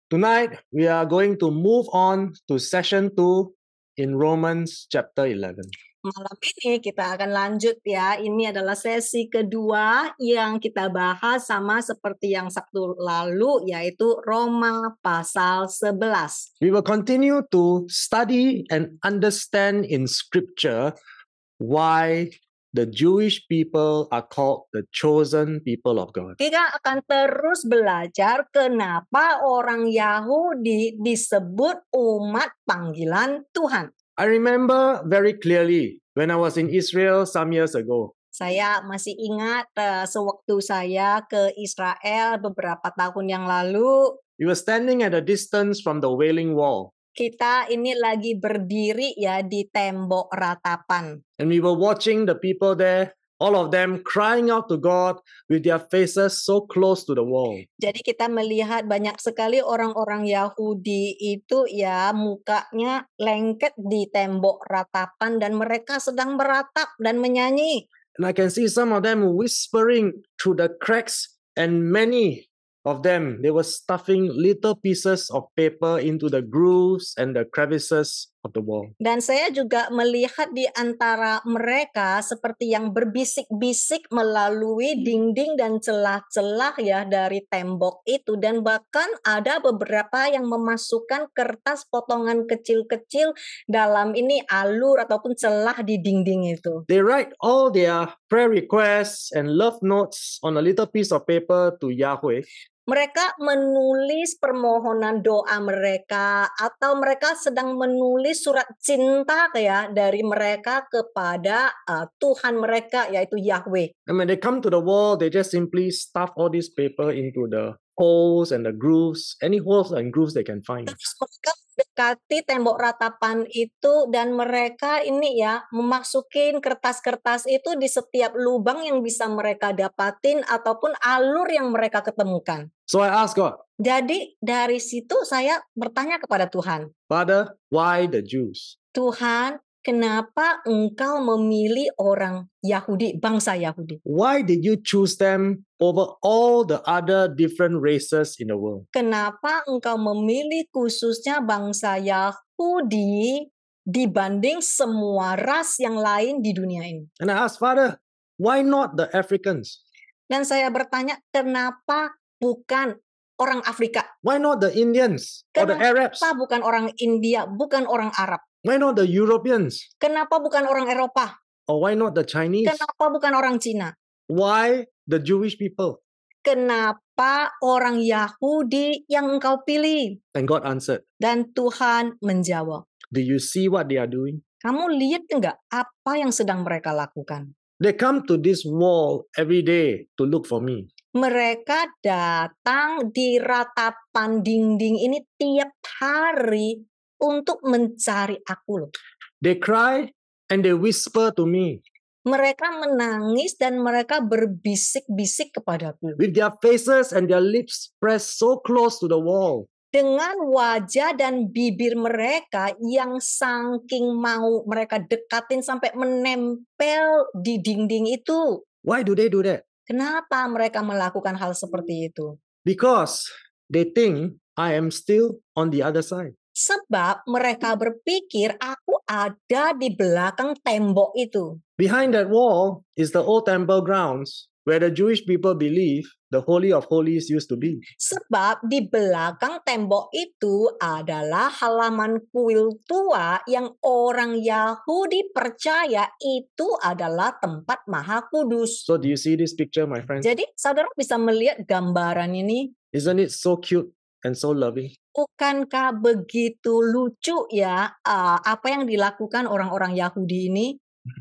Tonight, we are going to move on to session 2 in Romans chapter 11. Malam ini kita akan lanjut ya. Ini adalah sesi kedua yang kita bahas sama seperti yang Sabtu lalu, yaitu Roma pasal 11. We will continue to study and understand in scripture why the Jewish people are called the chosen people of God. Kita akan terus belajar kenapa orang Yahudi disebut umat panggilan Tuhan. I remember very clearly when I was in Israel some years ago. Saya masih ingat sewaktu saya ke Israel beberapa tahun yang lalu. We were standing at a distance from the Wailing Wall. Kita ini lagi berdiri ya di tembok ratapan. And we were watching the people there, all of them crying out to God with their faces so close to the wall. Jadi kita melihat banyak sekali orang-orang Yahudi itu ya mukanya lengket di tembok ratapan dan mereka sedang beratap dan menyanyi. And I can see some of them whispering through the cracks, and many of them, they were stuffing little pieces of paper into the grooves and the crevices of the wall. Dan saya juga melihat di antara mereka seperti yang berbisik-bisik melalui dinding dan celah-celah ya dari tembok itu. Dan bahkan ada beberapa yang memasukkan kertas potongan kecil-kecil dalam ini alur ataupun celah di dinding itu. They write all their prayer requests and love notes on a little piece of paper to Yahweh. Mereka menulis permohonan doa mereka atau mereka sedang menulis surat cinta ya dari mereka kepada Tuhan mereka yaitu Yahweh. And when they come to the wall, they just simply stuff all this paper into the holes and the grooves, any holes and grooves they can find. Terus mereka mendekati tembok ratapan itu dan mereka ini ya memasukin kertas-kertas itu di setiap lubang yang bisa mereka dapatin ataupun alur yang mereka ketemukan. So I asked God, Jadi dari situ saya bertanya kepada Tuhan, Father, why the Jews? Tuhan, kenapa engkau memilih orang Yahudi, bangsa Yahudi? Why did you choose them over all the other different races in the world? Kenapa engkau memilih khususnya bangsa Yahudi dibanding semua ras yang lain di dunia ini? And I asked, Father, why not the Africans? Dan saya bertanya, kenapa bukan orang Afrika? Why not the Indians or the Arabs? Kenapa bukan orang India, bukan orang Arab? Why not the Europeans? Kenapa bukan orang Eropa? Or why not the Chinese? Kenapa bukan orang Cina? Why the Jewish people? Kenapa orang Yahudi yang engkau pilih? And God answered, Dan Tuhan menjawab, do you see what they are doing? kamu lihat enggak apa yang sedang mereka lakukan? They come to this wall every day to look for me. Mereka datang di ratapan dinding ini tiap hari untuk mencari aku loh. They cry and they whisper to me Mereka menangis dan mereka berbisik-bisik kepadaku. with their faces and their lips pressed so close to the wall. Dengan wajah dan bibir mereka yang saking mau mereka dekatin sampai menempel di dinding itu. Why do they do that? Kenapa mereka melakukan hal seperti itu? Because they think I am still on the other side. Sebab mereka berpikir aku ada di belakang tembok itu. Behind that wall is the old temple grounds where the Jewish people believe the Holy of Holies used to be. Sebab di belakang tembok itu adalah halaman kuil tua yang orang Yahudi percaya itu adalah tempat Maha Kudus. So do you see this picture, my friends? Jadi saudara bisa melihat gambaran ini. Isn't it so cute and so loving? Bukankah begitu lucu ya apa yang dilakukan orang-orang Yahudi ini?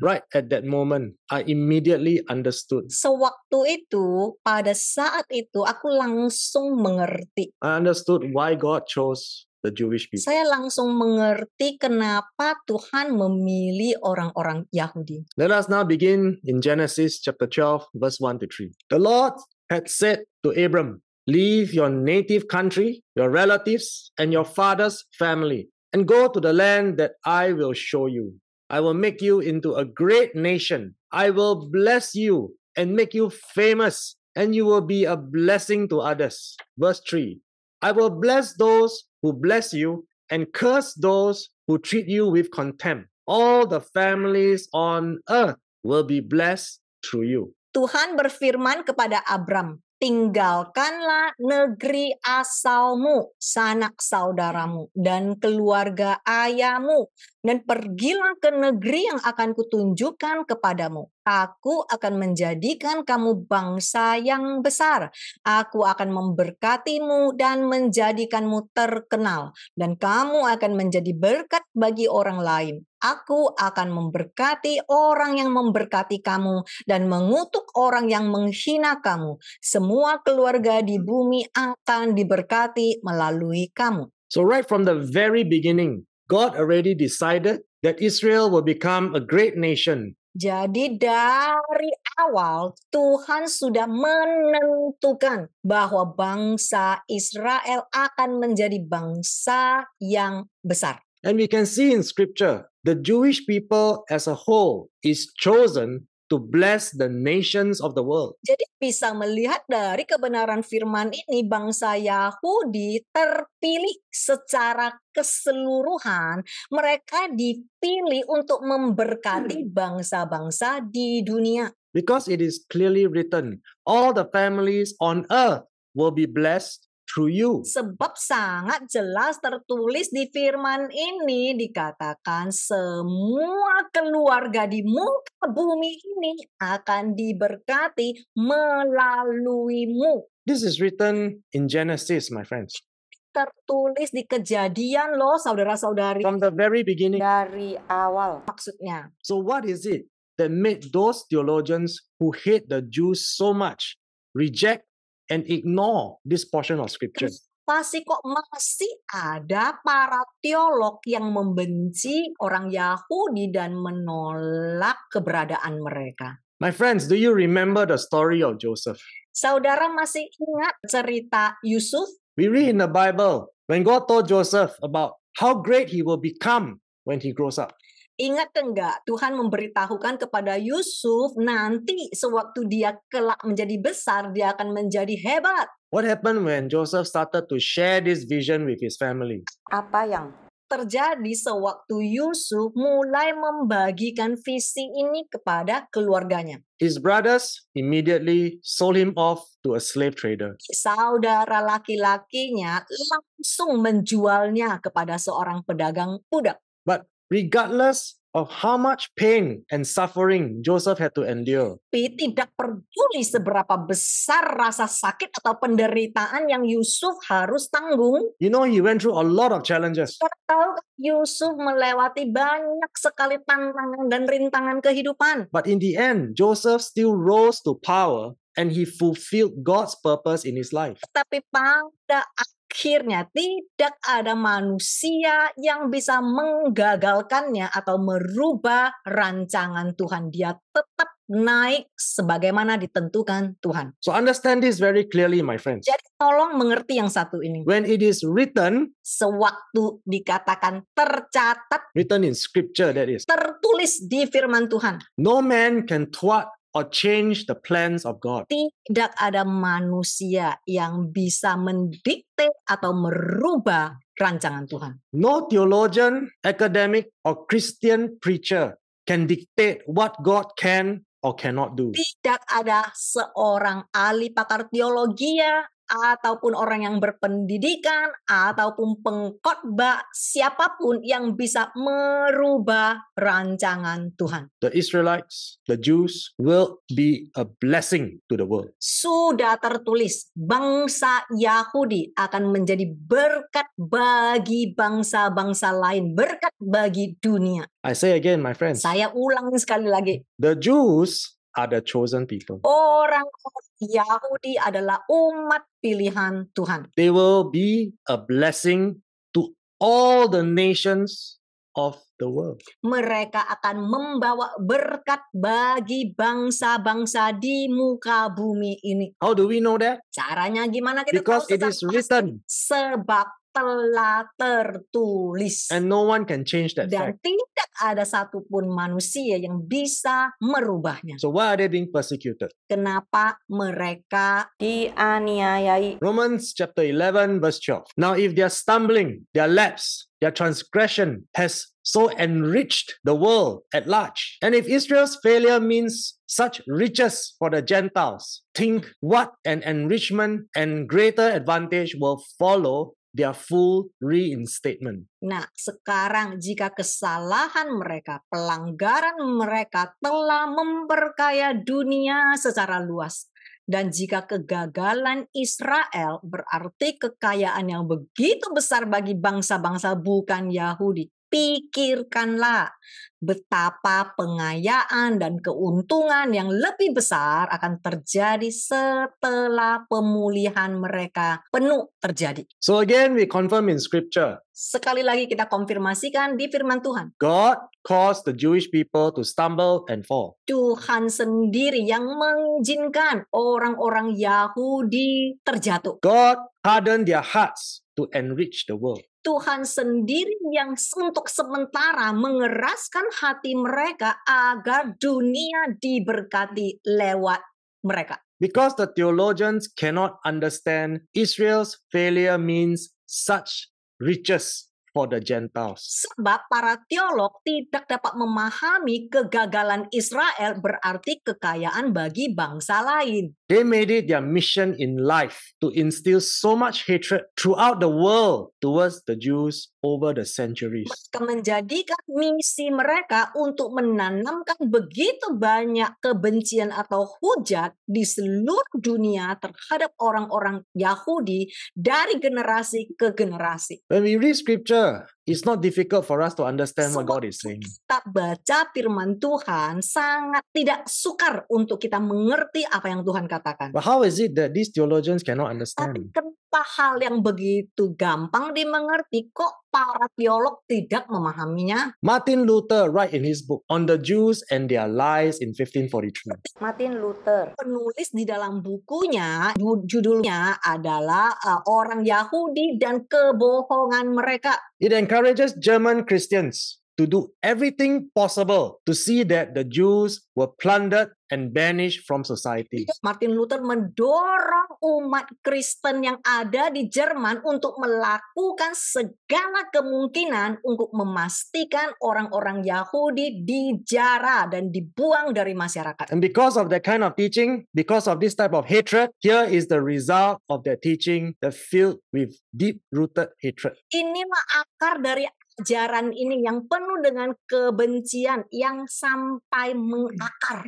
Right at that moment, I immediately understood. Sewaktu itu, pada saat itu aku langsung mengerti. I understood why God chose the Jewish people. Saya langsung mengerti kenapa Tuhan memilih orang-orang Yahudi. Let us now begin in Genesis chapter 12, verse 1 to 3. The Lord had said to Abram, leave your native country, your relatives, and your father's family, and go to the land that I will show you. I will make you into a great nation. I will bless you and make you famous, and you will be a blessing to others. Verse 3. I will bless those who bless you and curse those who treat you with contempt. All the families on earth will be blessed through you. Tuhan berfirman kepada Abram, tinggalkanlah negeri asalmu, sanak saudaramu, dan keluarga ayahmu, dan pergilah ke negeri yang akan kutunjukkan kepadamu. Aku akan menjadikan kamu bangsa yang besar. Aku akan memberkatimu dan menjadikanmu terkenal, dan kamu akan menjadi berkat bagi orang lain. Aku akan memberkati orang yang memberkati kamu dan mengutuk orang yang menghina kamu. Semua keluarga di bumi akan diberkati melalui kamu. So right from the very beginning, God already decided that Israel will become a great nation. Jadi dari awal Tuhan sudah menentukan bahwa bangsa Israel akan menjadi bangsa yang besar. And we can see in scripture, the Jewish people as a whole is chosen to bless the nations of the world. Jadi bisa melihat dari kebenaran firman ini, bangsa Yahudi terpilih secara keseluruhan. Mereka dipilih untuk memberkati bangsa-bangsa di dunia. Because it is clearly written, all the families on earth will be blessed through you. Sebab sangat jelas tertulis di firman ini, dikatakan semua keluarga di muka bumi ini akan diberkati melaluimu. This is written in Genesis, my friends. Tertulis di Kejadian loh, saudara-saudari. From the very beginning. Dari awal maksudnya. So what is it that made those theologians who hate the Jews so much reject and ignore this portion of scripture? Pasti kok masih ada para teolog yang membenci orang Yahudi dan menolak keberadaan mereka. My friends, do you remember the story of Joseph? Saudara masih ingat cerita Yusuf? We read in the Bible when God told Joseph about how great he will become when he grows up. Ingat enggak Tuhan memberitahukan kepada Yusuf nanti sewaktu dia kelak menjadi besar dia akan menjadi hebat. What happened when Joseph started to share this vision with his family? Apa yang terjadi sewaktu Yusuf mulai membagikan visi ini kepada keluarganya? His brothers immediately sold him off to a slave trader. Saudara laki-lakinya langsung menjualnya kepada seorang pedagang budak. But regardless of how much pain and suffering Joseph had to endure, Tapi tidak peduli seberapa besar rasa sakit atau penderitaan yang Yusuf harus tanggung. you know, he went through a lot of challenges. Kita tahu Yusuf melewati banyak sekali tantangan dan rintangan kehidupan. But in the end, Joseph still rose to power and he fulfilled God's purpose in his life. Tapi pada akhirnya tidak ada manusia yang bisa menggagalkannya atau merubah rancangan Tuhan. Dia tetap naik sebagaimana ditentukan Tuhan. So understand this very clearly, my friends. Jadi tolong mengerti yang satu ini. When it is written Sewaktu dikatakan tercatat, in scripture, that is, tertulis di firman Tuhan. no man can thwart or change the plans of God. Tidak ada manusia yang bisa mendikte atau merubah rancangan Tuhan. No theologian, academic, or Christian preacher can dictate what God can or cannot do. Tidak ada seorang ahli pakar teologi ataupun orang yang berpendidikan ataupun pengkhotbah siapapun yang bisa merubah rancangan Tuhan. The Israelites, the Jews, will be a blessing to the world. Sudah tertulis, bangsa Yahudi akan menjadi berkat bagi bangsa-bangsa lain, berkat bagi dunia. I say again, my friends, Saya ulang sekali lagi, the Jews are the chosen people. orang Yahudi adalah umat pilihan Tuhan. They will be a blessing to all the nations of the world. Mereka akan membawa berkat bagi bangsa-bangsa di muka bumi ini. How do we know that? Caranya gimana kita Because tahu it is secara pasti? written. Sebab telah tertulis. And no one can change that Dan fact. tidak ada satupun manusia yang bisa merubahnya. So why are they being persecuted? Kenapa mereka dianiayai? Romans chapter 11 verse 12. Now if their stumbling, their lapse, their transgression has so enriched the world at large, and if Israel's failure means such riches for the Gentiles, think what an enrichment and greater advantage will follow their full reinstatement. Nah, sekarang jika kesalahan mereka, pelanggaran mereka telah memperkaya dunia secara luas, dan jika kegagalan Israel berarti kekayaan yang begitu besar bagi bangsa-bangsa bukan Yahudi, pikirkanlah betapa pengayaan dan keuntungan yang lebih besar akan terjadi setelah pemulihan mereka penuh terjadi. So again, we confirm in scripture, Sekali lagi kita konfirmasikan di firman Tuhan. God caused the Jewish people to stumble and fall. Tuhan sendiri yang mengizinkan orang-orang Yahudi terjatuh. God hardened their hearts to enrich the world. Tuhan sendiri yang untuk sementara mengeraskan hati mereka agar dunia diberkati lewat mereka. Because the theologians cannot understand Israel's failure means such riches for the Gentiles. Sebab para teolog tidak dapat memahami kegagalan Israel berarti kekayaan bagi bangsa lain. They made it their mission in life to instill so much hatred throughout the world towards the Jews over the centuries. Mereka menjadikan misi mereka untuk menanamkan begitu banyak kebencian atau hujat di seluruh dunia terhadap orang-orang Yahudi dari generasi ke generasi. When we read scripture, it's not difficult for us to understand what God Sebab is saying. kita baca firman Tuhan sangat tidak sukar untuk kita mengerti apa yang Tuhan katakan. But how is it that these theologians cannot Tapi understand? kenapa hal yang begitu gampang dimengerti kok para teolog tidak memahaminya? Martin Luther write in his book On the Jews and Their Lies in 1543. Martin Luther penulis di dalam bukunya, judulnya adalah Orang Yahudi dan Kebohongan Mereka. It encourages German Christians to do everything possible to see that the Jews were plundered and banished from society. Martin Luther mendorong umat Kristen yang ada di Jerman untuk melakukan segala kemungkinan untuk memastikan orang-orang Yahudi dijara dan dibuang dari masyarakat. And because of that kind of teaching, because of this type of hatred, here is the result of that teaching that filled with deep-rooted hatred. Inilah akar dari ajaran ini yang penuh dengan kebencian yang sampai mengakar.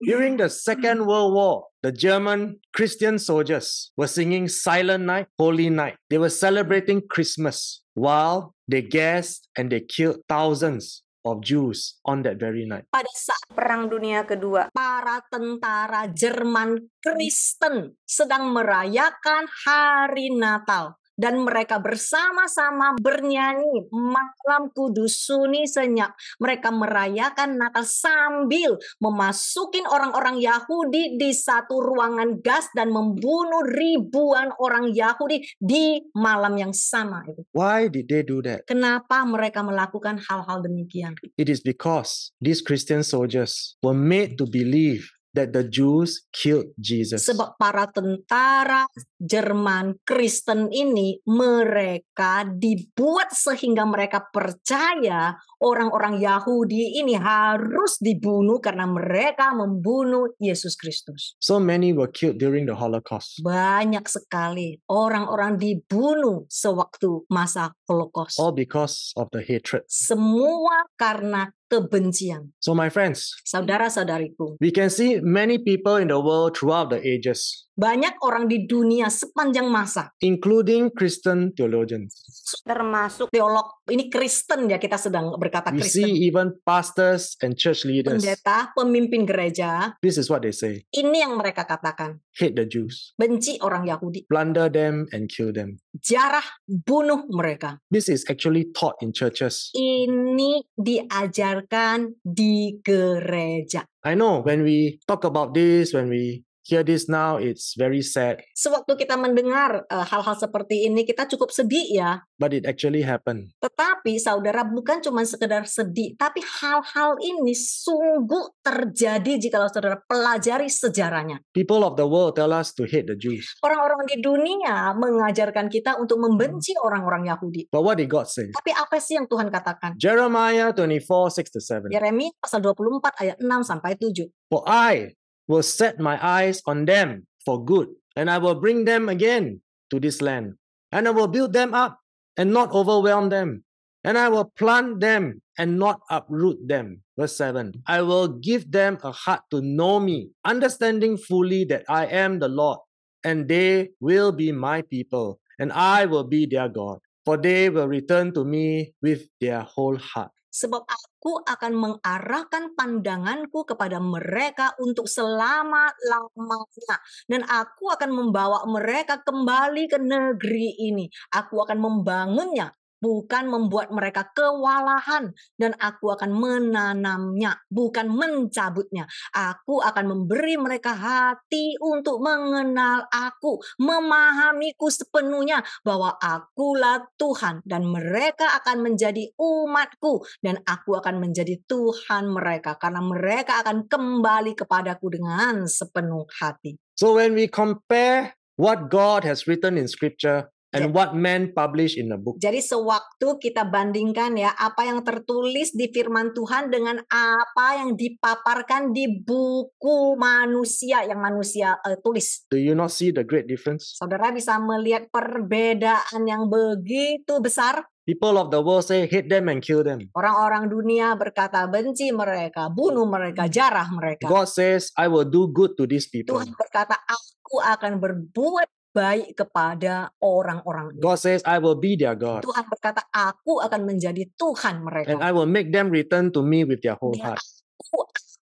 During the Second World War, the German Christian soldiers were singing Silent Night, Holy Night. They were celebrating Christmas while they gassed and they killed thousands of Jews on that very night. Pada saat Perang Dunia Kedua, para tentara Jerman Kristen sedang merayakan hari Natal. Dan mereka bersama-sama bernyanyi Malam Kudus Sunyi Senyap. Mereka merayakan Natal sambil memasukin orang-orang Yahudi di satu ruangan gas dan membunuh ribuan orang Yahudi di malam yang sama itu. Why did they do that? Kenapa mereka melakukan hal-hal demikian? It is because these Christian soldiers were made to believe that the Jews killed Jesus. Sebab para tentara Jerman Kristen ini mereka dibuat sehingga mereka percaya orang-orang Yahudi ini harus dibunuh karena mereka membunuh Yesus Kristus. So many were killed during the Holocaust. Banyak sekali orang-orang dibunuh sewaktu masa Holocaust. All because of the hatred. Semua karena kebencian. So my friends, Saudara-saudariku, we can see many people in the world throughout the ages, banyak orang di dunia sepanjang masa, including Christian theologians. termasuk teolog. Ini Kristen ya, kita sedang berkata We Kristen. see even pastors and church leaders. Pendeta, pemimpin gereja, This is what they say. ini yang mereka katakan. Hate the Jews. Benci orang Yahudi. Plunder them and kill them. Jarah, bunuh mereka. This is actually taught in churches. Ini diajarkan di gereja. I know when we talk about this, when we hear this now, it's very sad, Sewaktu kita mendengar hal-hal seperti ini, kita cukup sedih ya. but it actually happened. Tetapi saudara, bukan cuma sekedar sedih, tapi hal-hal ini sungguh terjadi jikalau saudara pelajari sejarahnya. People of the world tell us to hate the Jews. Orang-orang di dunia mengajarkan kita untuk membenci orang-orang Yahudi. But what did God say? Tapi apa sih yang Tuhan katakan? Jeremiah 24:6-7. Yeremia pasal 24 ayat 6 sampai 7. For I will set my eyes on them for good, and I will bring them again to this land, and I will build them up and not overwhelm them, and I will plant them and not uproot them. Verse 7. I will give them a heart to know me, understanding fully that I am the Lord, and they will be my people, and I will be their God, for they will return to me with their whole heart. Sebab aku akan mengarahkan pandanganku kepada mereka untuk selama-lamanya. Dan aku akan membawa mereka kembali ke negeri ini. Aku akan membangunnya, bukan membuat mereka kewalahan. Dan aku akan menanamnya, bukan mencabutnya. Aku akan memberi mereka hati untuk mengenal aku, memahamiku sepenuhnya, bahwa akulah Tuhan. Dan mereka akan menjadi umatku. Dan aku akan menjadi Tuhan mereka. Karena mereka akan kembali kepadaku dengan sepenuh hati. So when we compare what God has written in scripture and what men publish in the book, Jadi sewaktu kita bandingkan ya apa yang tertulis di firman Tuhan dengan apa yang dipaparkan di buku manusia yang manusia tulis. do you not see the great difference? Saudara bisa melihat perbedaan yang begitu besar. People of the world say hate them and kill them. Orang-orang dunia berkata benci mereka, bunuh mereka, jarah mereka. God says, I will do good to these people. Tuhan berkata, aku akan berbuat baik kepada orang-orang ini. God says, I will be their God, Tuhan berkata, aku akan menjadi Tuhan mereka. and I will make them return to me with their whole Dan heart. aku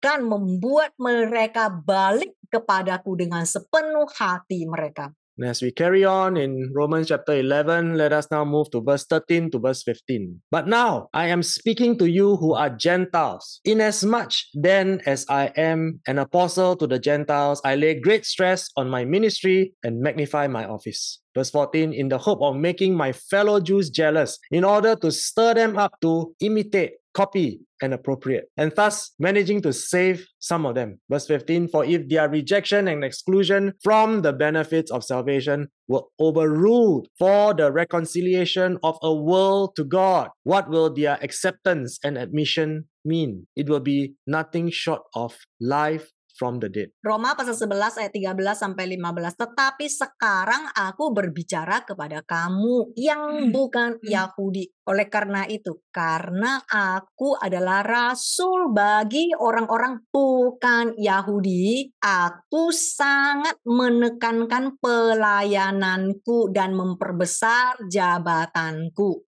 akan membuat mereka balik kepadaku dengan sepenuh hati mereka. And as we carry on in Romans chapter 11, let us now move to verse 13 to verse 15. But now I am speaking to you who are Gentiles. Inasmuch then as I am an apostle to the Gentiles, I lay great stress on my ministry and magnify my office. Verse 14, in the hope of making my fellow Jews jealous, in order to stir them up to imitate, copy, and appropriate, and thus managing to save some of them. Verse 15, for if their rejection and exclusion from the benefits of salvation were overruled for the reconciliation of a world to God, what will their acceptance and admission mean? It will be nothing short of life from the dead. Roma pasal 11 ayat 13 sampai 15. Tetapi sekarang aku berbicara kepada kamu yang bukan Yahudi. Oleh karena itu, karena aku adalah rasul bagi orang-orang bukan Yahudi, aku sangat menekankan pelayananku dan memperbesar jabatanku.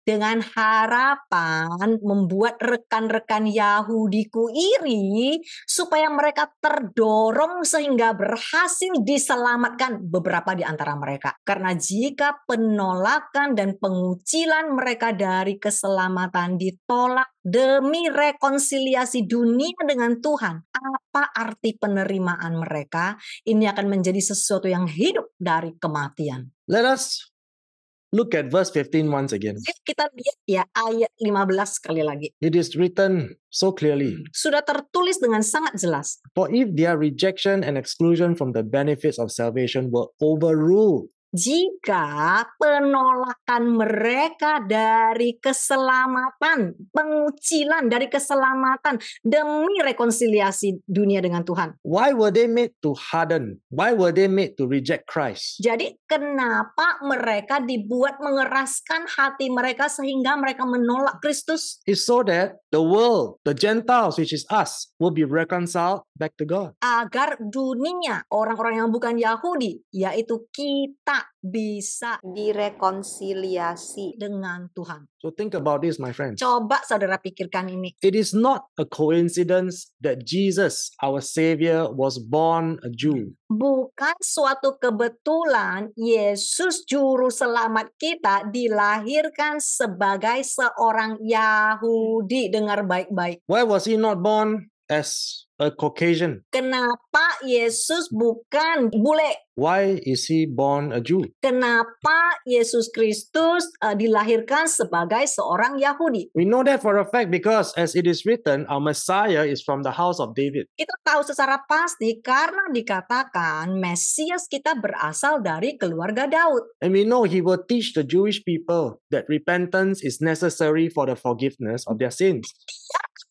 Dengan harapan membuat rekan-rekan Yahudiku iri supaya mereka terdorong sehingga berhasil diselamatkan beberapa di antara mereka. Karena jika penolakan dan pengucilan mereka dari keselamatan ditolak demi rekonsiliasi dunia dengan Tuhan, apa arti penerimaan mereka? Ini akan menjadi sesuatu yang hidup dari kematian. Let us look at verse 15 once again. Kita lihat ya ayat 15 sekali lagi. It is written so clearly. Sudah tertulis dengan sangat jelas. For if their rejection and exclusion from the benefits of salvation were overruled, Jika penolakan mereka dari keselamatan, pengucilan dari keselamatan demi rekonsiliasi dunia dengan Tuhan. why were they made to harden? Why were they made to reject Christ? Jadi kenapa mereka dibuat mengeraskan hati mereka sehingga mereka menolak Kristus? It's so that the world, the Gentiles, which is us, will be reconciled back to God. Agar dunia, orang-orang yang bukan Yahudi, yaitu kita, bisa direkonsiliasi dengan Tuhan. So think about this, my friends. Coba saudara pikirkan ini. It is not a coincidence that Jesus, our Savior, was born a Jew. Bukan suatu kebetulan Yesus Juru Selamat kita dilahirkan sebagai seorang Yahudi. Dengar baik-baik. Why was he not born as a Caucasian? Kenapa Yesus bukan bule? Why is he born a Jew? Kenapa Yesus Kristus dilahirkan sebagai seorang Yahudi? We know that for a fact because as it is written, our Messiah is from the house of David. Kita tahu secara pasti karena dikatakan Mesias kita berasal dari keluarga Daud. And we know he will teach the Jewish people that repentance is necessary for the forgiveness of their sins.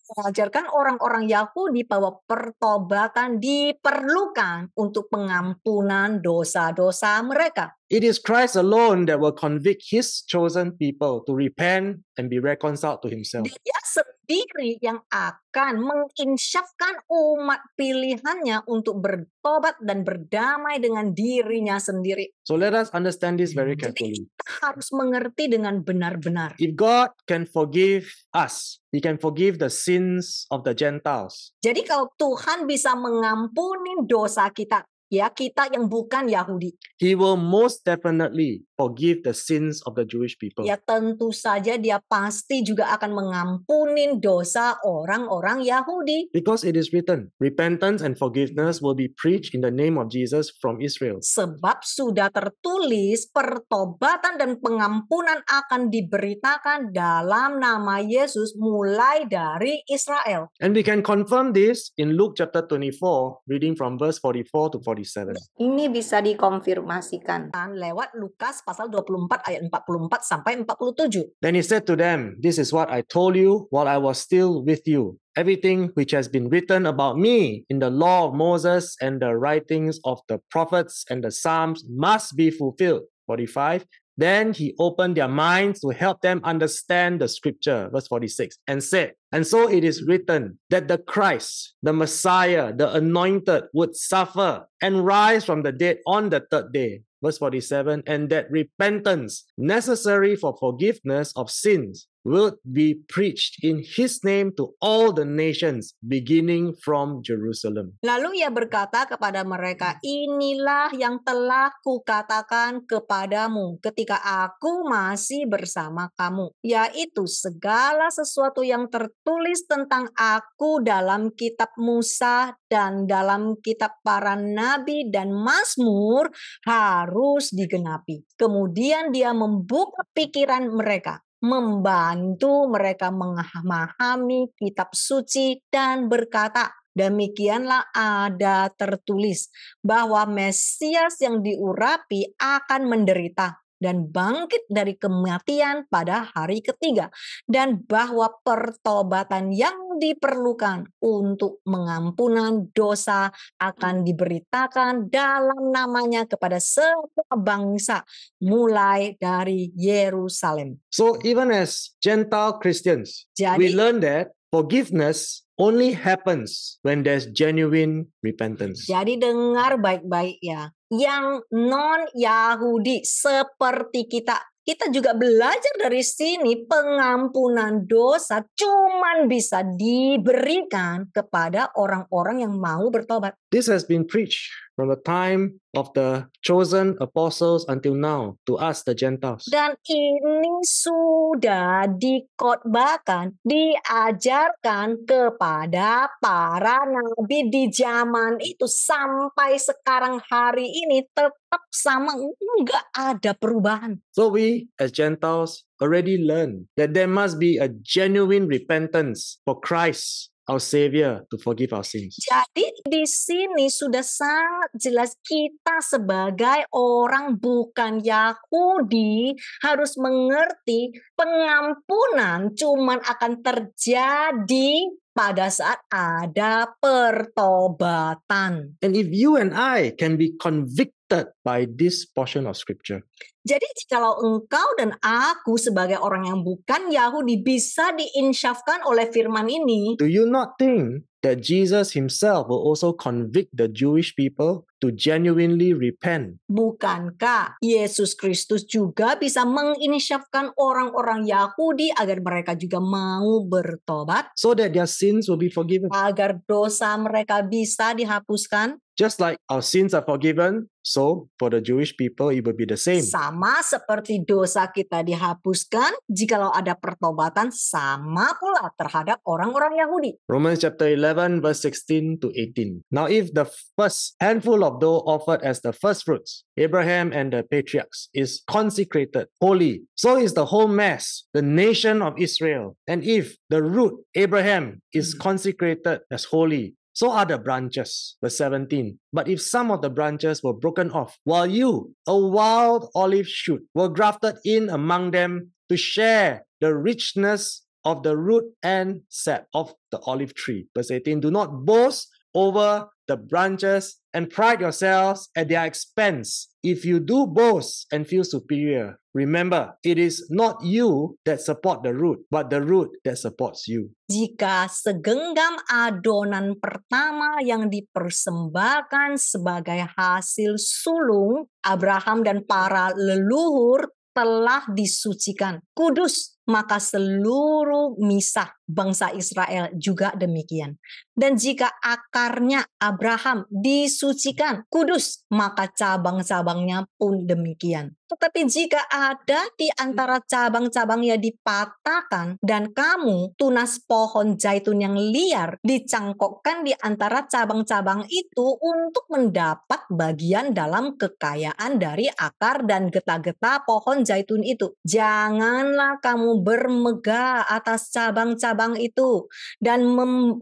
Mengajarkan orang-orang Yahudi bahwa pertobatan diperlukan untuk pengampunan dosa-dosa mereka. It is Christ alone that will convict his chosen people to repent and be reconciled to himself. Dia sendiri yang akan menginsyafkan umat pilihannya untuk bertobat dan berdamai dengan dirinya sendiri. So let us understand this very Jadi carefully. kita harus mengerti dengan benar-benar. If God can forgive us, he can forgive the sins of the Gentiles. Jadi kalau Tuhan bisa mengampuni dosa kita, ya kita yang bukan Yahudi, He will most definitely forgive the sins of the Jewish people. ya tentu saja dia pasti juga akan mengampuni dosa orang-orang Yahudi. Because it is written, repentance and forgiveness will be preached in the name of Jesus from Israel. Sebab sudah tertulis pertobatan dan pengampunan akan diberitakan dalam nama Yesus mulai dari Israel. And we can confirm this in Luke chapter 24, reading from verse 44 to 47. Ini bisa dikonfirmasikan lewat Lukas pasal 24 ayat 44 sampai 47. Then he said to them, this is what I told you while I was still with you. Everything which has been written about me in the law of Moses and the writings of the prophets and the Psalms must be fulfilled. 45. Then he opened their minds to help them understand the scripture, verse 46, and said, and so it is written that the Christ, the Messiah, the anointed, would suffer and rise from the dead on the third day, verse 47, and that repentance necessary for forgiveness of sins will be preached in his name to all the nations, beginning from Jerusalem. Lalu ia berkata kepada mereka, inilah yang telah kukatakan kepadamu ketika aku masih bersama kamu, yaitu segala sesuatu yang tertulis tentang aku dalam kitab Musa dan dalam kitab para nabi dan Mazmur harus digenapi. Kemudian dia membuka pikiran mereka, membantu mereka memahami kitab suci dan berkata, demikianlah ada tertulis bahwa Mesias yang diurapi akan menderita dan bangkit dari kematian pada hari ketiga, dan bahwa pertobatan yang diperlukan untuk mengampunan dosa akan diberitakan dalam namanya kepada semua bangsa mulai dari Yerusalem. So even as Gentile Christians, we Jadi learn that forgiveness only happens when there's genuine repentance. Jadi dengar baik-baik ya. Yang non-Yahudi seperti kita juga belajar dari sini pengampunan dosa cuman bisa diberikan kepada orang-orang yang mau bertobat. This has been preached from the time of the chosen apostles until now to us the Gentiles. Dan ini sudah dikhotbahkan, diajarkan kepada para nabi di zaman itu sampai sekarang hari ini tetap sama, enggak ada perubahan. So we as Gentiles already learn that there must be a genuine repentance for Christ, our Savior, to forgive our sins. Jadi di sini sudah sangat jelas kita sebagai orang bukan Yahudi harus mengerti pengampunan cuman akan terjadi pada saat ada pertobatan. And if you and I can be convicted by this portion of scripture, Jadi kalau engkau dan aku sebagai orang yang bukan Yahudi bisa diinsyafkan oleh firman ini, do you not think that Jesus himself will also convict the Jewish people to genuinely repent? bukankah Yesus Kristus juga bisa menginsyafkan orang-orang Yahudi agar mereka juga mau bertobat? So that their sins will be forgiven. Agar dosa mereka bisa dihapuskan? Just like our sins are forgiven, so for the Jewish people it will be the same. Sama seperti dosa kita dihapuskan, jikalau ada pertobatan, sama pula terhadap orang-orang Yahudi. Romans chapter 11 verse 16 to 18. Now if the first handful of dough offered as the first fruits, Abraham and the patriarchs, is consecrated, holy, so is the whole mass, the nation of Israel. And if the root, Abraham, is consecrated as holy, so are the branches. Verse 17. But if some of the branches were broken off, while you, a wild olive shoot, were grafted in among them to share the richness of the root and sap of the olive tree. Verse 18. Do not boast over the branches and pride yourselves at their expense. If you do boast and feel superior, remember, it is not you that support the root, but the root that supports you. Jika segenggam adonan pertama yang dipersembahkan sebagai hasil sulung Abraham dan para leluhur telah disucikan, kudus, maka seluruh misah bangsa Israel juga demikian. Dan jika akarnya Abraham disucikan, kudus, maka cabang-cabangnya pun demikian. Tetapi jika ada di antara cabang-cabangnya dipatahkan dan kamu tunas pohon zaitun yang liar dicangkokkan di antara cabang-cabang itu untuk mendapat bagian dalam kekayaan dari akar dan getah-getah pohon zaitun itu. Janganlah kamu bermegah atas cabang-cabang itu dan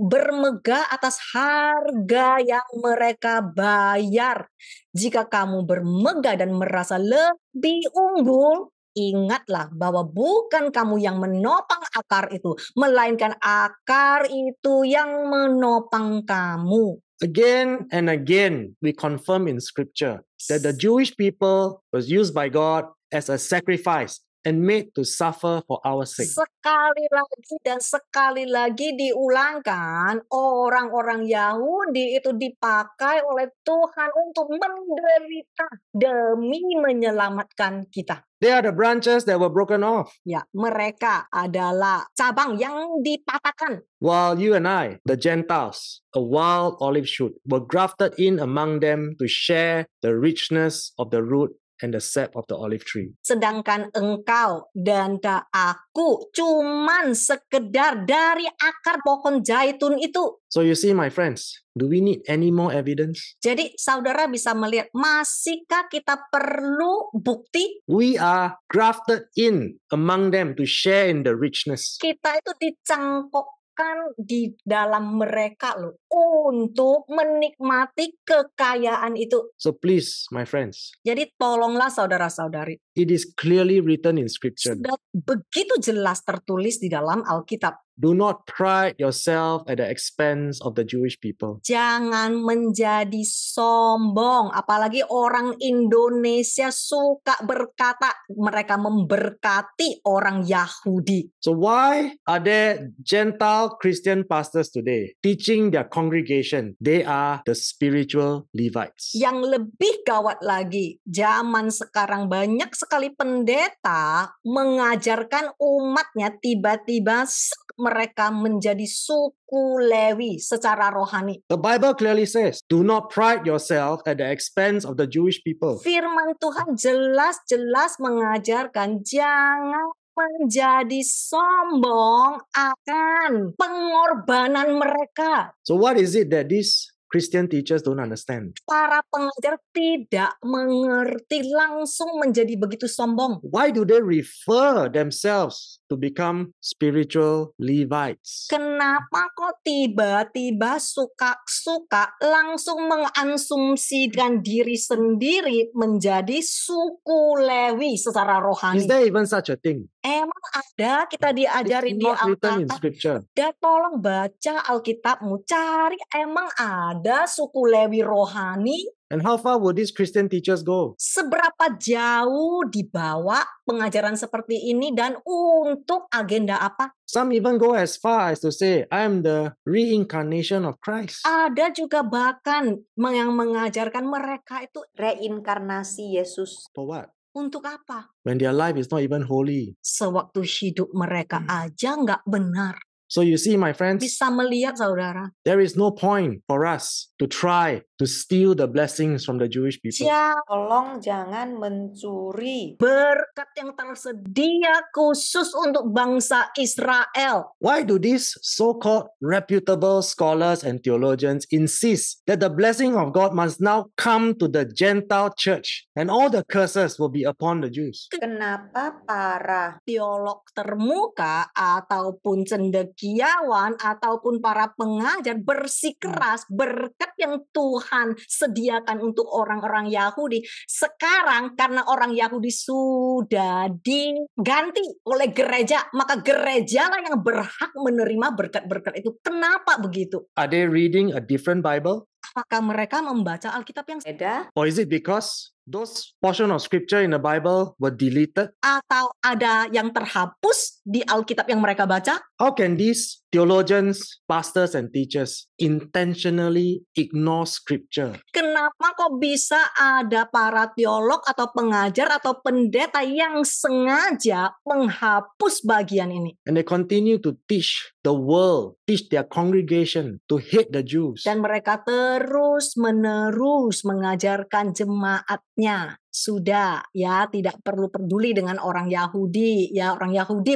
bermegah atas harga yang mereka bayar. Jika kamu bermegah dan merasa lebih unggul, ingatlah bahwa bukan kamu yang menopang akar itu, melainkan akar itu yang menopang kamu. Again and again, we confirm in scripture that the Jewish people was used by God as a sacrifice and made to suffer for our sake. Sekali lagi dan sekali lagi diulangkan, orang-orang Yahudi itu dipakai oleh Tuhan untuk menderita demi menyelamatkan kita. They are the branches that were broken off. Ya, mereka adalah cabang yang dipatahkan. While you and I, the Gentiles, a wild olive shoot, were grafted in among them to share the richness of the root and the sap of the olive tree. Sedangkan engkau dan aku cuman sekedar dari akar pohon zaitun itu. So you see, my friends, do we need any more evidence? Jadi saudara bisa melihat, masihkah kita perlu bukti? We are grafted in among them to share in the richness. Kita itu dicangkokkan di dalam mereka loh, untuk menikmati kekayaan itu. So please, my friends, Jadi tolonglah saudara-saudari, it is clearly written in scripture. sudah begitu jelas tertulis di dalam Alkitab. Do not pride yourself at the expense of the Jewish people. Jangan menjadi sombong, apalagi orang Indonesia suka berkata mereka memberkati orang Yahudi. So why are there Gentile Christian pastors today teaching their congregation they are the spiritual Levites? Yang lebih gawat lagi, zaman sekarang banyak sekali pendeta mengajarkan umatnya tiba-tiba mereka menjadi suku Lewi secara rohani. The Bible clearly says, do not pride yourself at the expense of the Jewish people. Firman Tuhan jelas-jelas mengajarkan jangan menjadi sombong akan pengorbanan mereka. So what is it that these Christian teachers don't understand? Para pengajar tidak mengerti, langsung menjadi begitu sombong. Why do they refer themselves to become spiritual Levites? Kenapa kok tiba-tiba suka-suka langsung mengasumsikan diri sendiri menjadi suku Lewi secara Is rohani? there even such a thing? Emang ada, kita diajari It's di not written in Alkitab. scripture. Dan tolong baca Alkitabmu, cari emang ada suku Lewi rohani. And how far would these Christian teachers go? Seberapa jauh dibawa pengajaran seperti ini dan untuk agenda apa? Some even go as far as to say, I am the reincarnation of Christ. Ada juga bahkan yang mengajarkan mereka itu reinkarnasi Yesus. For what? Untuk apa? When their life is not even holy. Sewaktu hidup mereka aja nggak benar. So you see, my friends, Bisa melihat saudara, there is no point for us to try to steal the blessings from the Jewish people. Tolong jangan mencuri Berkat yang tersedia khusus untuk bangsa Israel. Why do these so-called reputable scholars and theologians insist that the blessing of God must now come to the Gentile church and all the curses will be upon the Jews? Kenapa para Teolog termuka ataupun cendekiawan ataupun para pengajar bersikeras berkat yang Tuhan sediakan untuk orang-orang Yahudi sekarang karena orang Yahudi sudah diganti oleh gereja, maka gerejalah yang berhak menerima berkat-berkat itu. Kenapa begitu? Are they reading a different Bible? Apakah mereka membaca Alkitab yang beda? Or is it because those portion of scripture in the Bible were deleted? atau ada yang terhapus di Alkitab yang mereka baca? How can these theologians, pastors, and teachers intentionally ignore scripture? Kenapa kok bisa ada para teolog atau pengajar atau pendeta yang sengaja menghapus bagian ini? And they continue to teach the world, teach their congregation to hate the Jews. Dan mereka terus-menerus mengajarkan jemaatnya. Sudah, ya, tidak perlu peduli dengan orang Yahudi. Ya, orang Yahudi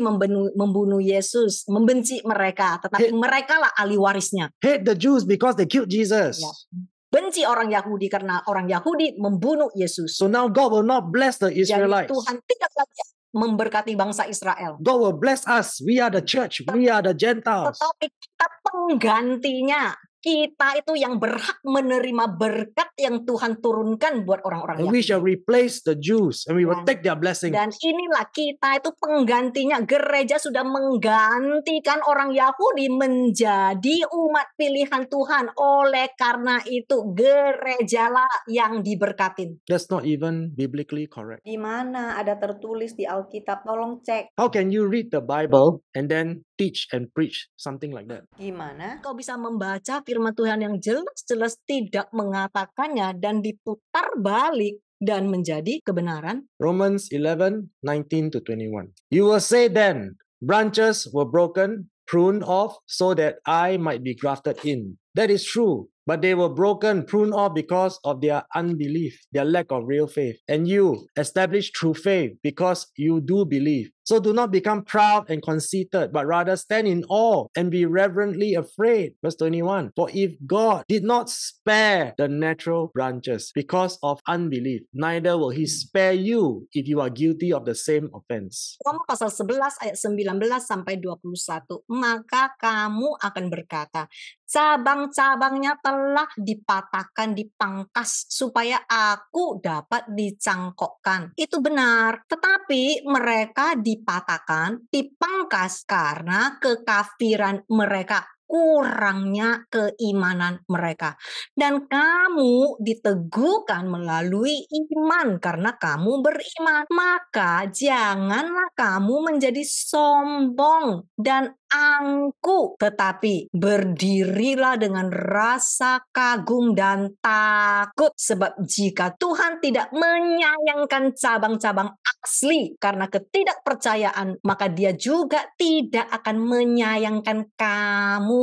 membunuh Yesus, membenci mereka, tetapi mereka lah ahli warisnya. Hate the Jews because they killed Jesus. Ya. Benci orang Yahudi karena orang Yahudi membunuh Yesus. So now God will not bless the Jadi Israelites. Tuhan tidak lagi memberkati bangsa Israel. God will bless us. We are the church. We are the Gentiles. Tetapi kita penggantinya. Kita itu yang berhak menerima berkat yang Tuhan turunkan buat orang-orang And we Yahudi. shall replace the Jews and we will take their blessings. Dan inilah kita itu penggantinya. Gereja sudah menggantikan orang Yahudi menjadi umat pilihan Tuhan. Oleh karena itu gerejalah yang diberkatin. That's not even biblically correct. Di mana ada tertulis di Alkitab? Tolong cek. How can you read the Bible and then teach and preach something like that? Gimana? Kau bisa membaca firman Tuhan yang jelas-jelas tidak mengatakannya dan diputar balik dan menjadi kebenaran. Romans 11:19 to 21. You will say then, branches were broken, pruned off, so that I might be grafted in. That is true. But they were broken, pruned off because of their unbelief, their lack of real faith. And you established true faith because you do believe. So do not become proud and conceited, but rather stand in awe and be reverently afraid. Verse 21. For if God did not spare the natural branches because of unbelief, neither will he spare you if you are guilty of the same offense. Roma pasal 11 ayat 19 sampai 21. Maka kamu akan berkata, cabang-cabangnya telah dipatahkan, dipangkas supaya aku dapat dicangkokkan. Itu benar, tetapi mereka dipatahkan, dipangkas karena kekafiran mereka, kurangnya keimanan mereka. Dan kamu diteguhkan melalui iman karena kamu beriman. Maka janganlah kamu menjadi sombong dan angkuh, tetapi berdirilah dengan rasa kagum dan takut. Sebab jika Tuhan tidak menyayangkan cabang-cabang asli karena ketidakpercayaan, maka dia juga tidak akan menyayangkan kamu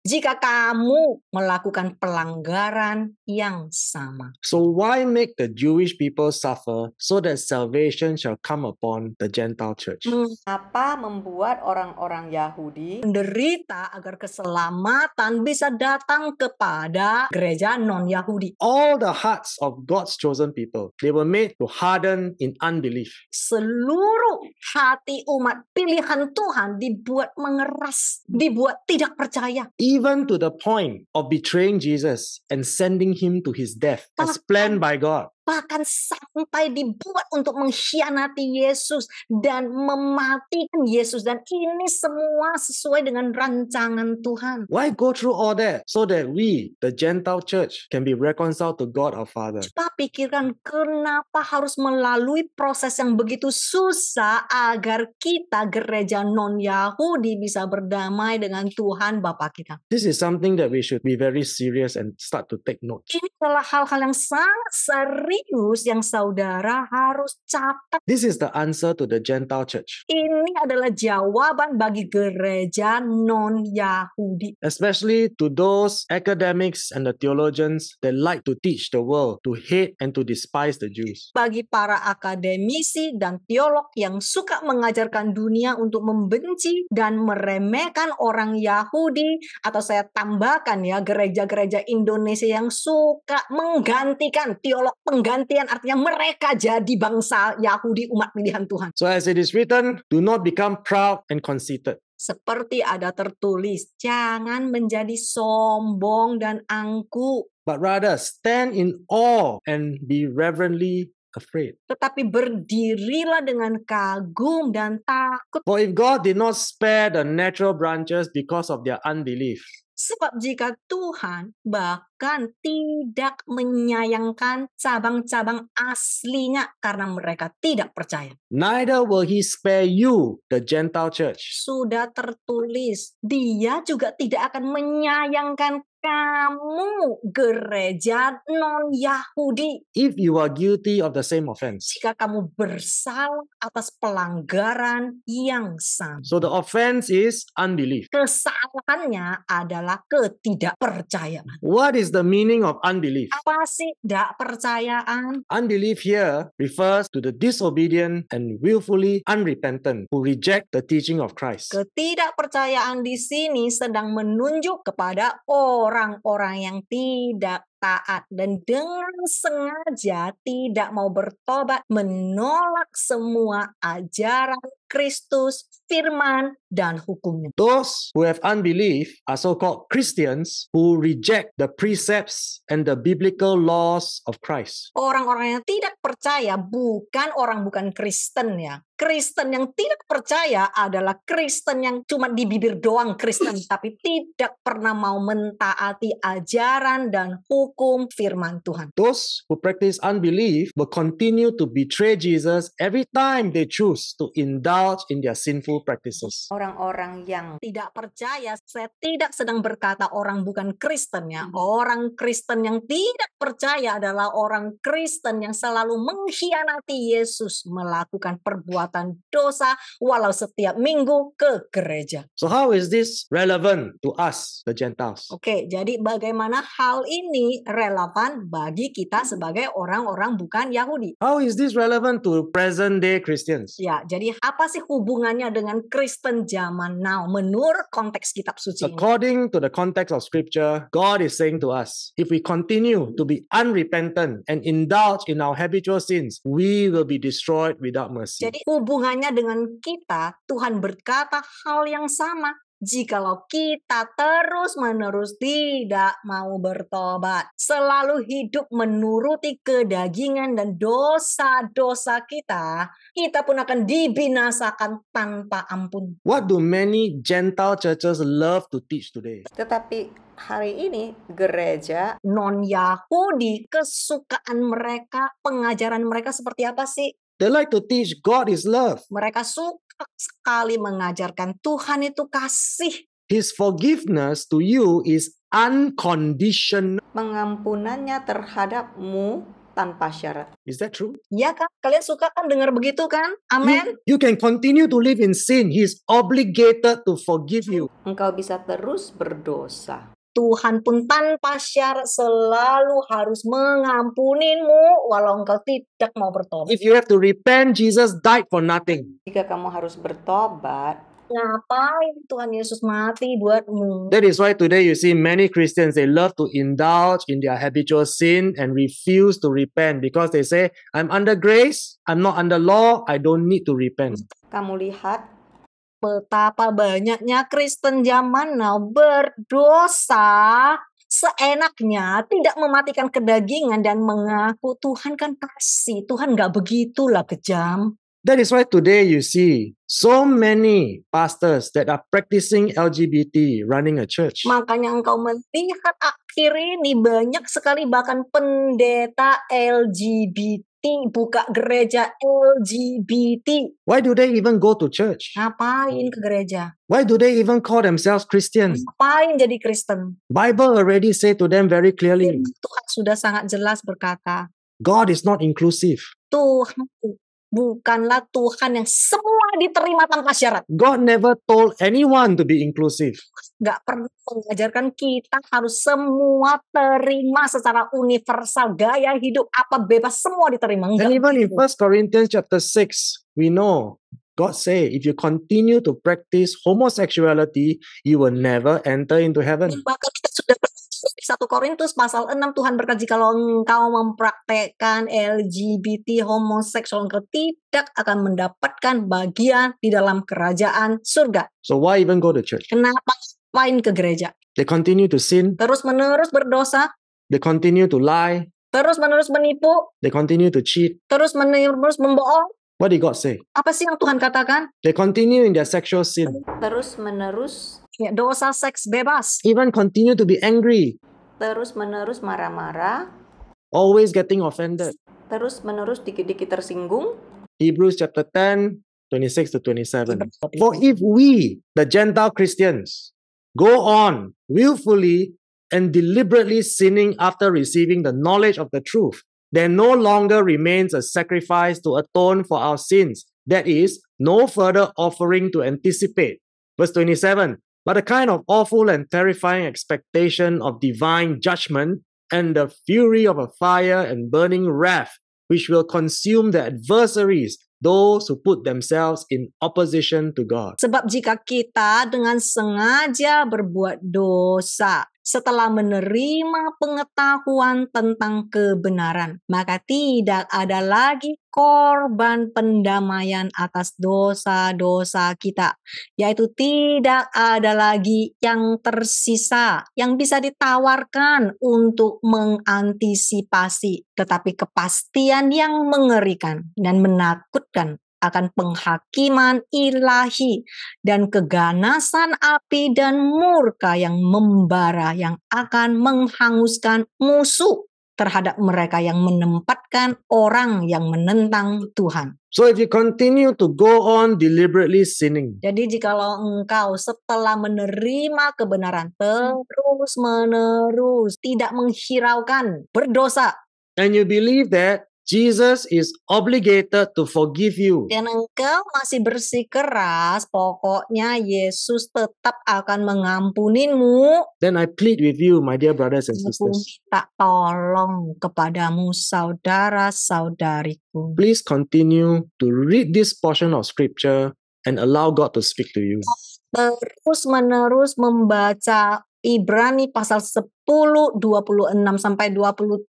jika kamu melakukan pelanggaran yang sama. So why make the Jewish people suffer so that salvation shall come upon the Gentile church? Apa membuat orang-orang Yahudi Menderita agar keselamatan bisa datang kepada gereja non-Yahudi. All the hearts of God's chosen people, they were made to harden in unbelief. Seluruh hati umat pilihan Tuhan dibuat mengeras, dibuat tidak percaya. Even to the point of betraying Jesus and sending him to his death as planned by God. Bahkan sampai dibuat untuk mengkhianati Yesus dan mematikan Yesus. Dan ini semua sesuai dengan rancangan Tuhan. Why go through all that? So that we, the Gentile church, can be reconciled to God our Father. Coba pikirkan kenapa harus melalui proses yang begitu susah agar kita gereja non-Yahudi bisa berdamai dengan Tuhan Bapa kita. This is something that we should be very serious and start to take note. Ini adalah hal-hal yang sangat serius serius yang saudara harus catat. This is the answer to the Gentile church, Ini adalah jawaban bagi gereja non-Yahudi. especially to those academics and the theologians that like to teach the world to hate and to despise the Jews. Bagi para akademisi dan teolog yang suka mengajarkan dunia untuk membenci dan meremehkan orang Yahudi, atau saya tambahkan ya, gereja-gereja Indonesia yang suka menggantikan, teolog penggantian artinya mereka jadi bangsa Yahudi, umat pilihan Tuhan. So as it is written, do not become proud and conceited. Seperti ada tertulis, jangan menjadi sombong dan angkuh, But rather stand in awe and be reverently afraid. tetapi berdirilah dengan kagum dan takut. For if God did not spare the natural branches because of their unbelief, Sebab jika Tuhan bahkan tidak menyayangkan cabang-cabang aslinya karena mereka tidak percaya. neither will he spare you, the Gentile church. Sudah tertulis, dia juga tidak akan menyayangkan kamu, gereja non-Yahudi, If you are guilty of the same offense. jika kamu bersalah atas pelanggaran yang sama. So the offense is unbelief. Kesalahannya adalah ketidakpercayaan. What is the meaning of unbelief? Apa sih tidak percayaan? Unbelief here refers to the disobedient and willfully unrepentant who reject the teaching of Christ. Ketidakpercayaan di sini sedang menunjuk kepada orang-orang yang tidak taat dan dengan sengaja tidak mau bertobat, menolak semua ajaran Kristus, firman, dan hukumnya. Those who have unbelief are so-called Christians who reject the precepts and the biblical laws of Christ. Orang-orang yang tidak percaya bukan Kristen ya. Kristen yang tidak percaya adalah Kristen yang cuma di bibir doang Kristen, tapi tidak pernah mau mentaati ajaran dan hukum firman Tuhan. Those who practice unbelief will continue to betray Jesus every time they choose to indulge in their sinful practices. Orang-orang yang Tidak percaya, saya tidak sedang berkata orang bukan Kristen ya. Orang Kristen yang tidak percaya adalah orang Kristen yang selalu mengkhianati Yesus, melakukan perbuatan dosa walau setiap minggu ke gereja. So how is this relevant to us, the Gentiles? Oke, jadi bagaimana hal ini relevan bagi kita sebagai orang-orang bukan Yahudi? How is this relevant to present day Christians? Ya, jadi apa sih hubungannya dengan Kristen zaman now menurut konteks kitab suci ini? According to the context of scripture, God is saying to us, if we continue to be unrepentant and indulge in our habitual sins, we will be destroyed without mercy. Jadi hubungannya dengan kita, Tuhan berkata hal yang sama. Jikalau kita terus-menerus tidak mau bertobat, selalu hidup menuruti kedagingan dan dosa-dosa kita, kita pun akan dibinasakan tanpa ampun. What do many Gentile churches love to teach today? tetapi hari ini gereja Non-Yahudi, kesukaan mereka, pengajaran mereka seperti apa sih? They like to teach God is love. Mereka suka sekali mengajarkan Tuhan itu kasih. His forgiveness to you is unconditional. pengampunannya terhadapmu tanpa syarat. Is that true? Ya kan? Kalian suka kan dengar begitu kan? Amin. You can continue to live in sin. He is obligated to forgive you. Engkau bisa terus berdosa. Tuhan pun tanpa syarat selalu harus mengampunimu walau engkau tidak mau bertobat. If you have to repent, Jesus died for nothing. Jika kamu harus bertobat, Ngapain Tuhan Yesus mati buatmu? That is why today you see many Christians, they love to indulge in their habitual sin and refuse to repent because they say, I'm under grace, I'm not under law, I don't need to repent. kamu lihat Betapa banyaknya Kristen zaman now berdosa seenaknya, tidak mematikan kedagingan dan mengaku Tuhan kan kasih, Tuhan nggak begitulah kejam. That is why today you see so many pastors that are practicing LGBT running a church. Makanya engkau melihat akhir ini banyak sekali bahkan pendeta LGBT buka gereja LGBT. Why do they even go to church? Ngapain ke gereja? Why do they even call themselves Christians? Ngapain jadi Kristen? Bible already say to them very clearly, Tuhan sudah sangat jelas berkata, God is not inclusive. Tuhan bukanlah Tuhan yang semua diterima tanpa syarat. God never told anyone to be inclusive. Gak pernah mengajarkan kita harus semua terima secara universal. Gaya hidup apa bebas semua diterima. And Enggak even in begitu. 1 Corinthians chapter 6, we know God say, if you continue to practice homosexuality, you will never enter into heaven. Dan bahkan kita sudah di 1 Korintus pasal 6 Tuhan berkata, jikalau engkau mempraktekkan LGBT homoseksual, engkau tidak akan mendapatkan bagian di dalam kerajaan surga. So why even go to church? Kenapa ngapain ke gereja? They continue to sin, Terus menerus berdosa, they continue to lie, terus menerus menipu, they continue to cheat. terus menerus membohong. What did God say? Apa sih yang Tuhan katakan? They continue in their sexual sin, Terus-menerus, Ya, dosa seks bebas. even continue to be angry, terus-menerus marah-marah, always getting offended. terus-menerus dikit-dikit tersinggung. Hebrews chapter 10, 26 to 27. For if we, the Gentile Christians, go on willfully and deliberately sinning after receiving the knowledge of the truth, there no longer remains a sacrifice to atone for our sins. That is, no further offering to anticipate. Verse 27. But a kind of awful and terrifying expectation of divine judgment and the fury of a fire and burning wrath, which will consume the adversaries, those who put themselves in opposition to God. Sebab jika kita dengan sengaja berbuat dosa setelah menerima pengetahuan tentang kebenaran, maka tidak ada lagi korban pendamaian atas dosa-dosa kita, yaitu tidak ada lagi yang tersisa yang bisa ditawarkan untuk mengantisipasi, tetapi kepastian yang mengerikan dan menakutkan akan penghakiman ilahi dan keganasan api dan murka yang membara yang akan menghanguskan musuh terhadap mereka yang menempatkan orang yang menentang Tuhan. So if you continue to go on deliberately sinning, Jadi jikalau engkau setelah menerima kebenaran terus menerus tidak menghiraukan berdosa, and you believe that Jesus is obligated to forgive you, dan engkau masih bersikeras, pokoknya Yesus tetap akan mengampunimu. then I plead with you, my dear brothers and Aku sisters, minta tolong kepadamu, saudara-saudariku. please continue to read this portion of scripture and allow God to speak to you. Terus menerus membaca Ibrani pasal 10, 26 sampai 27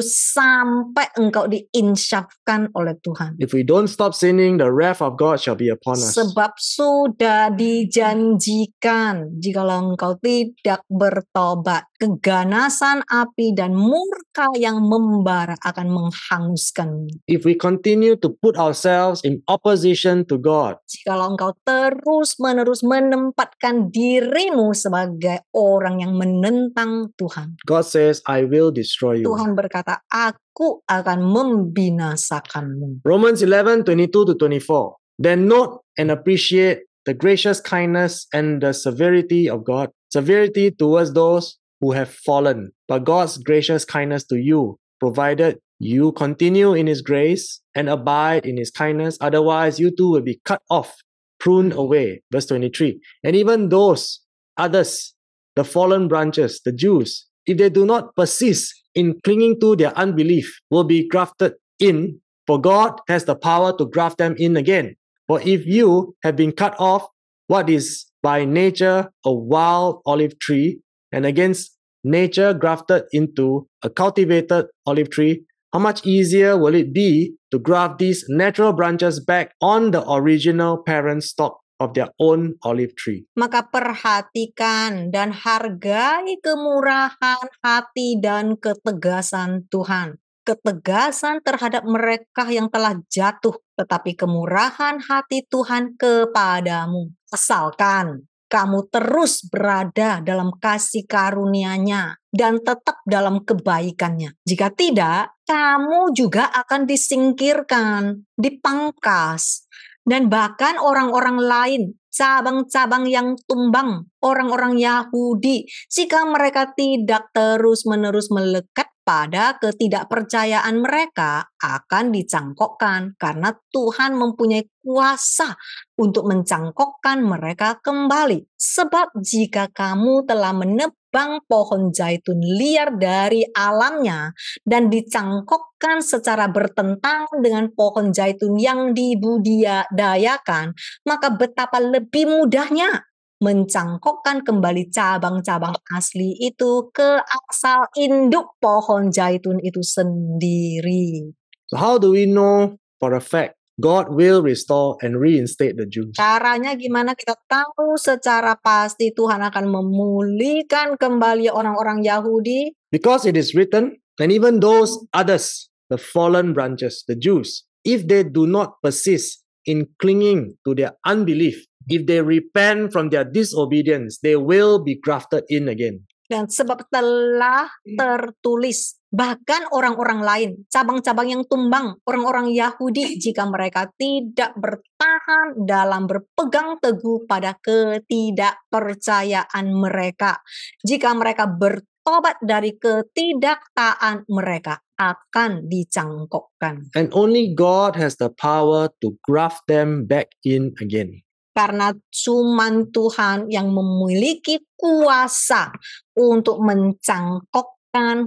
sampai engkau diinsyafkan oleh Tuhan. If we don't stop sinning, the wrath of God shall be upon us. Sebab sudah dijanjikan jikalau engkau tidak bertobat, keganasan api dan murka yang membara akan menghanguskanmu. If we continue to put ourselves in opposition to God, Jikalau engkau terus-menerus menempatkan dirimu sebagai orang yang menentang Tuhan. God says, I will destroy you. Tuhan berkata, aku akan membinasakanmu. Romans 11, 22 to 24. Then note and appreciate the gracious kindness and the severity of God. Severity towards those who have fallen, but God's gracious kindness to you, provided you continue in His grace and abide in His kindness. Otherwise, you too will be cut off, pruned away. Verse 23. And even those others, the fallen branches, the Jews, if they do not persist in clinging to their unbelief, will be grafted in, for God has the power to graft them in again. For if you have been cut off what is by nature a wild olive tree, and against nature grafted into a cultivated olive tree, how much easier will it be to graft these natural branches back on the original parent stock of their own olive tree? Maka perhatikan dan hargai kemurahan hati dan ketegasan Tuhan. Ketegasan terhadap mereka yang telah jatuh, tetapi kemurahan hati Tuhan kepadamu. Asalkan kamu terus berada dalam kasih karunia-Nya dan tetap dalam kebaikannya. Jika tidak, kamu juga akan disingkirkan, dipangkas, dan bahkan orang-orang lain, cabang-cabang yang tumbang, orang-orang Yahudi, jika mereka tidak terus-menerus melekat pada ketidakpercayaan mereka akan dicangkokkan karena Tuhan mempunyai kuasa untuk mencangkokkan mereka kembali. Sebab jika kamu telah menebang pohon zaitun liar dari alamnya dan dicangkokkan secara bertentangan dengan pohon zaitun yang dibudidayakan, maka betapa lebih mudahnya mencangkokkan kembali cabang-cabang asli itu ke asal induk pohon zaitun itu sendiri. So how do we know for a fact God will restore and reinstate the Jews? Caranya gimana kita tahu secara pasti Tuhan akan memulihkan kembali orang-orang Yahudi? Because it is written, and even those others, the fallen branches, the Jews, if they do not persist in clinging to their unbelief, if they repent from their disobedience, they will be grafted in again. Dan sebab telah tertulis, bahkan orang-orang lain, cabang-cabang yang tumbang, orang-orang Yahudi, jika mereka tidak bertahan dalam berpegang teguh pada ketidakpercayaan mereka, jika mereka bertobat dari ketidaktaatan mereka, akan dicangkokkan. And only God has the power to graft them back in again. Karena cuman Tuhan yang memiliki kuasa untuk mencangkokkan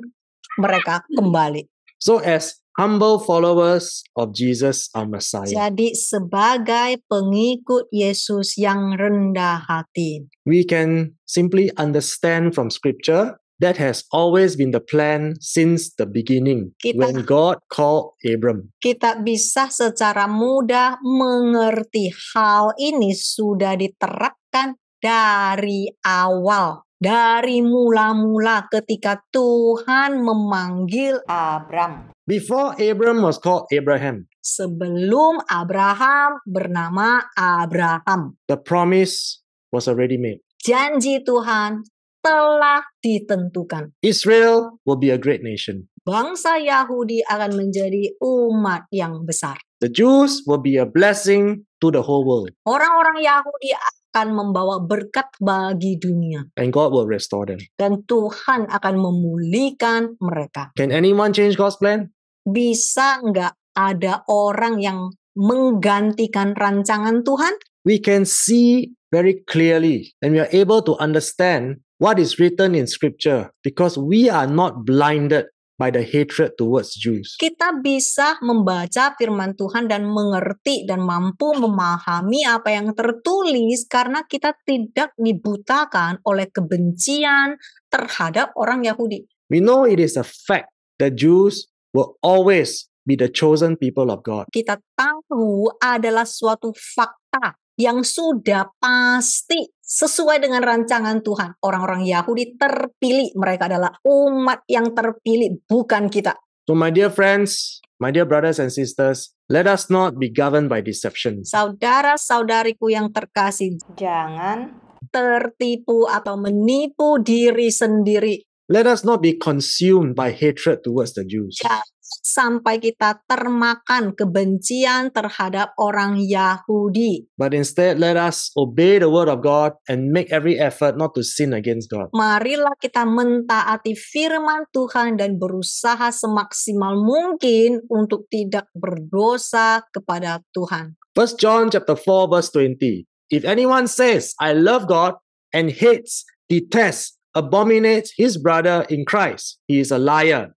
mereka kembali. So as humble followers of Jesus our Messiah, Jadi sebagai pengikut Yesus yang rendah hati, we can simply understand from scripture that has always been the plan since the beginning when God called Abram. kita bisa secara mudah mengerti hal ini sudah diterapkan dari awal. Dari mula-mula ketika Tuhan memanggil Abram. Before Abram was called Abraham, sebelum Abraham bernama Abraham. the promise was already made. Janji Tuhan telah ditentukan. Israel will be a great nation. Bangsa Yahudi akan menjadi umat yang besar. The Jews will be a blessing to the whole world. Orang-orang Yahudi akan membawa berkat bagi dunia. And God will restore them. Dan Tuhan akan memulihkan mereka. Can anyone change God's plan? Bisa nggak ada orang yang menggantikan rancangan Tuhan? We can see very clearly and we are able to understand what is written in scripture because we are not blinded by the hatred towards Jews. Kita bisa membaca firman Tuhan dan mengerti dan mampu memahami apa yang tertulis karena kita tidak dibutakan oleh kebencian terhadap orang Yahudi. We know it is a fact that Jews will always be the chosen people of God. Kita tahu adalah suatu fakta yang sudah pasti sesuai dengan rancangan Tuhan. Orang-orang Yahudi terpilih. Mereka adalah umat yang terpilih, bukan kita. So my dear friends, my dear brothers and sisters, let us not be governed by deception. Saudara-saudariku yang terkasih, Jangan tertipu atau menipu diri sendiri. Let us not be consumed by hatred towards the Jews. Jangan sampai kita termakan kebencian terhadap orang Yahudi. But instead, let us obey the word of God and make every effort not to sin against God. Marilah kita mentaati firman Tuhan dan berusaha semaksimal mungkin untuk tidak berdosa kepada Tuhan. 1 John chapter 4 verse 20. If anyone says, I love God and hates, detests, abominates his brother in Christ, he is a liar.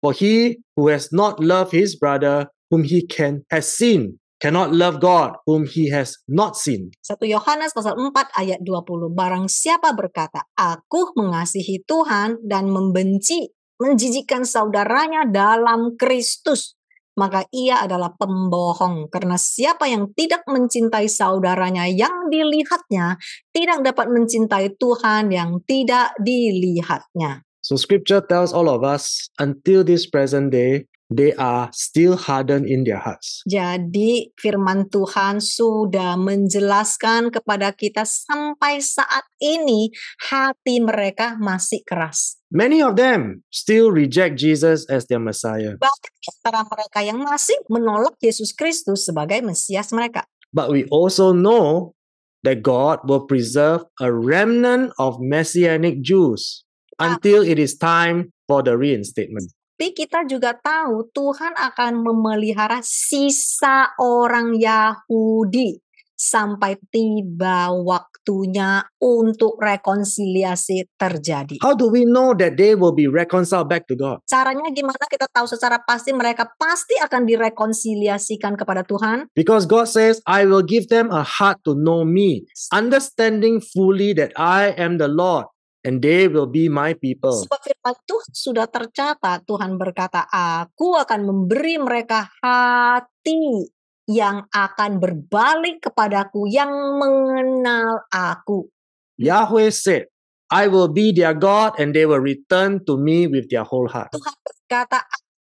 For he who has not loved his brother whom he has seen cannot love God whom he has not seen. 1 Yohanes pasal 4 ayat 20. Barang siapa berkata, aku mengasihi Tuhan dan menjijikkan saudaranya dalam Kristus, maka ia adalah pembohong. Karena siapa yang tidak mencintai saudaranya yang dilihatnya, tidak dapat mencintai Tuhan yang tidak dilihatnya. So scripture tells all of us until this present day, they are still hardened in their hearts. Jadi firman Tuhan sudah menjelaskan kepada kita sampai saat ini hati mereka masih keras. Many of them still reject Jesus as their Messiah. Bahkan antara mereka yang masih menolak Yesus Kristus sebagai Mesias mereka. But we also know that God will preserve a remnant of Messianic Jews until it is time for the reinstatement. Tapi kita juga tahu Tuhan akan memelihara sisa orang Yahudi sampai tiba waktunya untuk rekonsiliasi terjadi. How do we know that they will be reconciled back to God? Caranya gimana kita tahu secara pasti mereka pasti akan direkonsiliasikan kepada Tuhan? Because God says, I will give them a heart to know me, understanding fully that I am the Lord, and they will be my people. Sebab firman Tuhan sudah tercatat, Tuhan berkata, aku akan memberi mereka hati yang akan berbalik kepadaku, yang mengenal aku. Yahweh said, I will be their God and they will return to me with their whole heart. Tuhan berkata,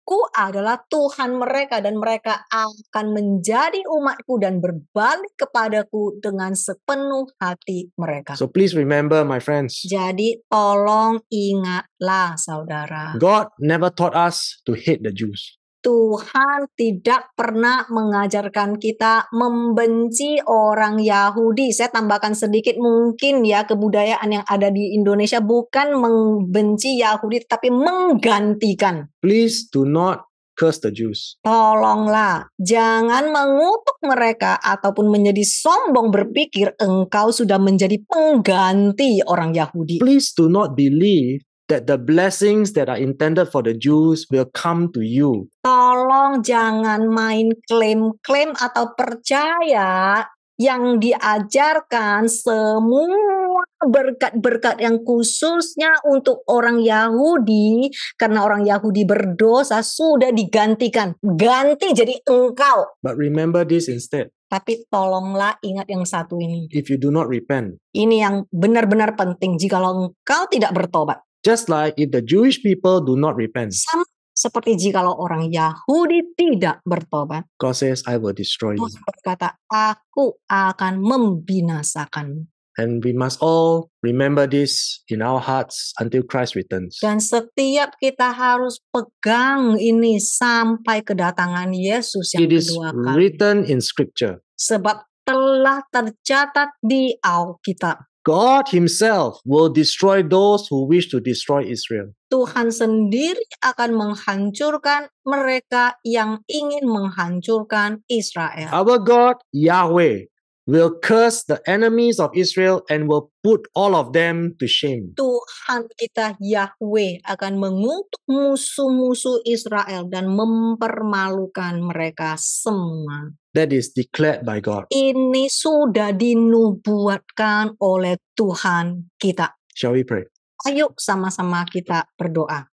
aku adalah Tuhan mereka dan mereka akan menjadi umatku dan berbalik kepadaku dengan sepenuh hati mereka. So please remember, my friends, Jadi tolong ingatlah saudara. God never taught us to hate the Jews. Tuhan tidak pernah mengajarkan kita membenci orang Yahudi. Saya tambahkan sedikit mungkin ya, kebudayaan yang ada di Indonesia bukan membenci Yahudi tapi menggantikan. Please do not curse the Jews. Tolonglah, jangan mengutuk mereka ataupun menjadi sombong berpikir engkau sudah menjadi pengganti orang Yahudi. Please do not believe that the blessings that are intended for the Jews will come to you. Tolong jangan main klaim-klaim atau percaya yang diajarkan semua berkat-berkat yang khususnya untuk orang Yahudi karena orang Yahudi berdosa sudah digantikan. Ganti jadi engkau. But remember this instead. Tapi tolonglah ingat yang satu ini. If you do not repent, Ini yang benar-benar penting. Jikalau engkau tidak bertobat. just like if the Jewish people do not repent, Sama seperti jikalau orang Yahudi tidak bertobat. God says, I will destroy you. Tuhan berkata, aku akan membinasakanmu. And we must all remember this in our hearts until Christ returns. Dan setiap kita harus pegang ini sampai kedatangan Yesus yang It is kedua kali. written in scripture. Sebab telah tercatat di Alkitab. God himself will destroy those who wish to destroy Israel. Tuhan sendiri akan menghancurkan mereka yang ingin menghancurkan Israel. Our God, Yahweh, will curse the enemies of Israel and will put all of them to shame. Tuhan kita Yahweh akan mengutuk musuh-musuh Israel dan mempermalukan mereka semua. That is declared by God. Ini sudah dinubuatkan oleh Tuhan kita. Shall we pray? Ayo sama-sama kita berdoa.